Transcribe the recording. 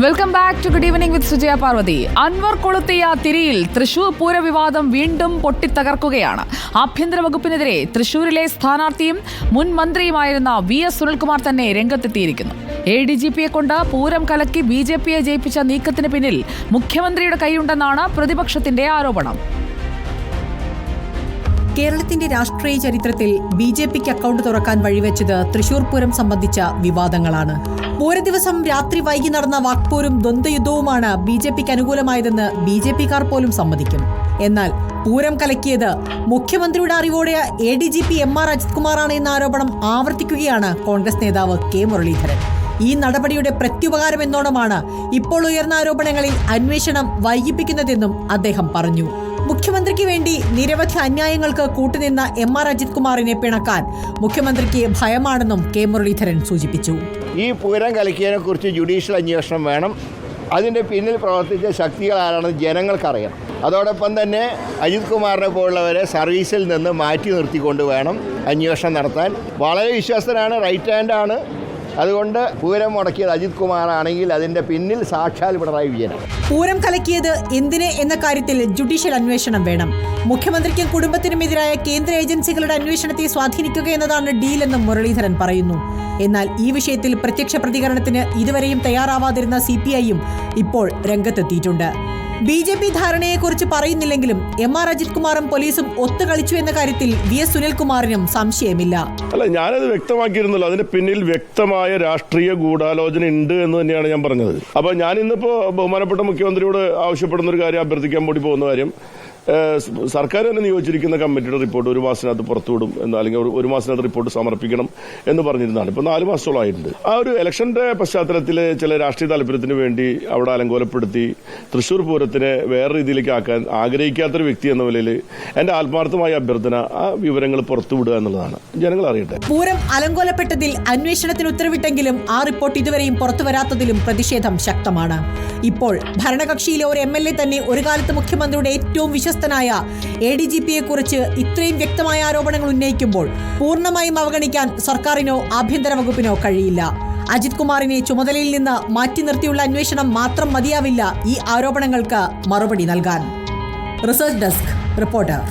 Welcome back to good evening with Sujaya Parvathi. Anvar കൊളുത്തിയ തിരിയിൽ തൃശൂർ പൂര വിവാദം വീണ്ടും പൊട്ടിത്തകർക്കുകയാണ്. ആഭ്യന്തര വകുപ്പിനെതിരെ തൃശൂരിലെ സ്ഥാനാർത്ഥിയും മുൻ മന്ത്രിയുമായിരുന്ന VS സുനിൽകുമാർ തന്നെ രംഗത്തെത്തിയിരിക്കുന്നു. ADGPയെ കൊണ്ട് പൂരം കലക്കി BJPയെ ജയിപ്പിച്ച നീക്കത്തിന് പിന്നിൽ മുഖ്യമന്ത്രിയുടെ കൈയുണ്ടെന്നാണ് പ്രതിപക്ഷത്തിന്റെ ആരോപണം. കേരളത്തിന്റെ രാഷ്ട്രീയ ചരിത്രത്തിൽ BJPക്ക് അക്കൗണ്ട് തുറക്കാൻ വഴിവെച്ചത് തൃശൂർ പൂരം സംബന്ധിച്ച വിവാദങ്ങളാണ്. പൂരദിവസം രാത്രി വൈകി നടന്ന വാക്പോരും ദ്വന്ദ്വയുദ്ധവുമാണ് BJPക്ക് അനുകൂലമായതെന്ന് BJPക്കാർ പോലും സമ്മതിക്കും. എന്നാൽ പൂരം കലക്കിയത് മുഖ്യമന്ത്രിയുടെ അറിവോടെ ADGP MR അജിത് കുമാറാണ് എന്ന ആരോപണം ആവർത്തിക്കുകയാണ് കോൺഗ്രസ് നേതാവ് K മുരളീധരൻ. ഈ നടപടിയുടെ പ്രത്യുപകാരം എന്നോണമാണ് ഇപ്പോൾ ഉയർന്ന ആരോപണങ്ങളിൽ അന്വേഷണം വൈകിപ്പിക്കുന്നതെന്നും അദ്ദേഹം പറഞ്ഞു. മുഖ്യമന്ത്രിക്ക് വേണ്ടി നിരവധി അന്യായങ്ങൾക്ക് കൂട്ടുനിന്ന MR അജിത് കുമാറിനെ പിണക്കാൻ മുഖ്യമന്ത്രിക്ക് ഭയമാണെന്നും K മുരളീധരൻ സൂചിപ്പിച്ചു. ഈ പൂരം കലക്കിയതിനെ കുറിച്ച് ജുഡീഷ്യൽ അന്വേഷണം വേണം. അതിൻ്റെ പിന്നിൽ പ്രവർത്തിച്ച ശക്തികൾ ആരാണെന്ന് ജനങ്ങൾക്കറിയാം. അതോടൊപ്പം തന്നെ അജിത് കുമാറിനെ പോലുള്ളവരെ സർവീസിൽ നിന്ന് മാറ്റി നിർത്തിക്കൊണ്ട് വേണം അന്വേഷണം നടത്താൻ. വളരെ വിശ്വസ്തനാണ്, റൈറ്റ് ഹാൻഡാണ്. അതുകൊണ്ട് പൂരം മുടക്കിയത് അജിത് കുമാറാണെങ്കിൽ അതിന്റെ പിന്നിൽ സാക്ഷാൽ പിണറായി വിജയനാണ്. പൂരം കലക്കിയത് എന്തിന് എന്ന കാര്യത്തിൽ ജുഡീഷ്യൽ അന്വേഷണം വേണം. മുഖ്യമന്ത്രിക്കും കുടുംബത്തിനുമെതിരായ കേന്ദ്ര ഏജൻസികളുടെ അന്വേഷണത്തെ സ്വാധീനിക്കുക എന്നതാണ് ഡീലെന്നും മുരളീധരൻ പറയുന്നു. എന്നാൽ ഈ വിഷയത്തിൽ പ്രത്യക്ഷ പ്രതികരണത്തിന് ഇതുവരെയും തയ്യാറാവാതിരുന്ന CPIയും ഇപ്പോൾ രംഗത്തെത്തിയിട്ടുണ്ട്. BJP ധാരണയെക്കുറിച്ച് പറയുന്നില്ലെങ്കിലും MR അജിത് കുമാറും പോലീസും ഒത്തുകളിച്ചു എന്ന കാര്യത്തിൽ VS സുനിൽകുമാറിനും സംശയമില്ല. അല്ല, ഞാനത് വ്യക്തമാക്കിയിരുന്നല്ലോ. അതിന് പിന്നിൽ വ്യക്തമായ രാഷ്ട്രീയ ഗൂഢാലോചന ഉണ്ട് എന്ന് തന്നെയാണ് ഞാൻ പറഞ്ഞത്. അപ്പൊ ഞാൻ ഇന്നിപ്പോ ബഹുമാനപ്പെട്ട മുഖ്യമന്ത്രിയോട് ആവശ്യപ്പെടുന്ന ഒരു കാര്യം, അഭ്യർത്ഥിക്കാൻ വേണ്ടി പോകുന്ന കാര്യം, സർക്കാർ തന്നെ നിയോഗിച്ചിരിക്കുന്ന കമ്മിറ്റിയുടെ റിപ്പോർട്ട് 1 മാസത്തിനകത്ത് പുറത്തുവിടും എന്ന്, അല്ലെങ്കിൽ 1 മാസത്തിനകത്ത് റിപ്പോർട്ട് സമർപ്പിക്കണം എന്ന് പറഞ്ഞിരുന്നതാണ്. ഇപ്പൊ 4 മാസത്തോളമായിട്ടുണ്ട്. ആ ഒരു ഇലക്ഷന്റെ പശ്ചാത്തലത്തിൽ ചില രാഷ്ട്രീയ താല്പര്യത്തിന് വേണ്ടി അവിടെ അലങ്കോലപ്പെടുത്തി തൃശൂർ പൂരത്തിനെ വേറെ രീതിയിലേക്ക് ആക്കാൻ ആഗ്രഹിക്കാത്തൊരു വ്യക്തി എന്ന നിലയിൽ എന്റെ ആത്മാർത്ഥമായ അഭ്യർത്ഥന ആ വിവരങ്ങൾ പുറത്തുവിടുക എന്നുള്ളതാണ്. ജനങ്ങൾ അറിയട്ടെ. പൂരം അലങ്കോലപ്പെട്ടതിൽ അന്വേഷണത്തിന് ഉത്തരവിട്ടെങ്കിലും ആ റിപ്പോർട്ട് ഇതുവരെയും പുറത്തുവരാത്തതിലും പ്രതിഷേധം ശക്തമാണ്. ഇപ്പോൾ ഭരണകക്ഷിയിലെ ഒരു MLA തന്നെ ഒരു കാലത്ത് മുഖ്യമന്ത്രിയുടെ ഏറ്റവും വിശ്വസ്തനായ ADGPയെ കുറിച്ച് ഇത്രയും വ്യക്തമായ ആരോപണങ്ങൾ ഉന്നയിക്കുമ്പോൾ പൂർണ്ണമായും അവഗണിക്കാൻ സർക്കാരിനോ ആഭ്യന്തര വകുപ്പിനോ കഴിയില്ല. അജിത് കുമാറിനെ ചുമതലയിൽ നിന്ന് മാറ്റി നിർത്തിയുള്ള അന്വേഷണം മാത്രം മതിയാവില്ല ഈ ആരോപണങ്ങൾക്ക് മറുപടി നൽകാൻ. Research desk reporter.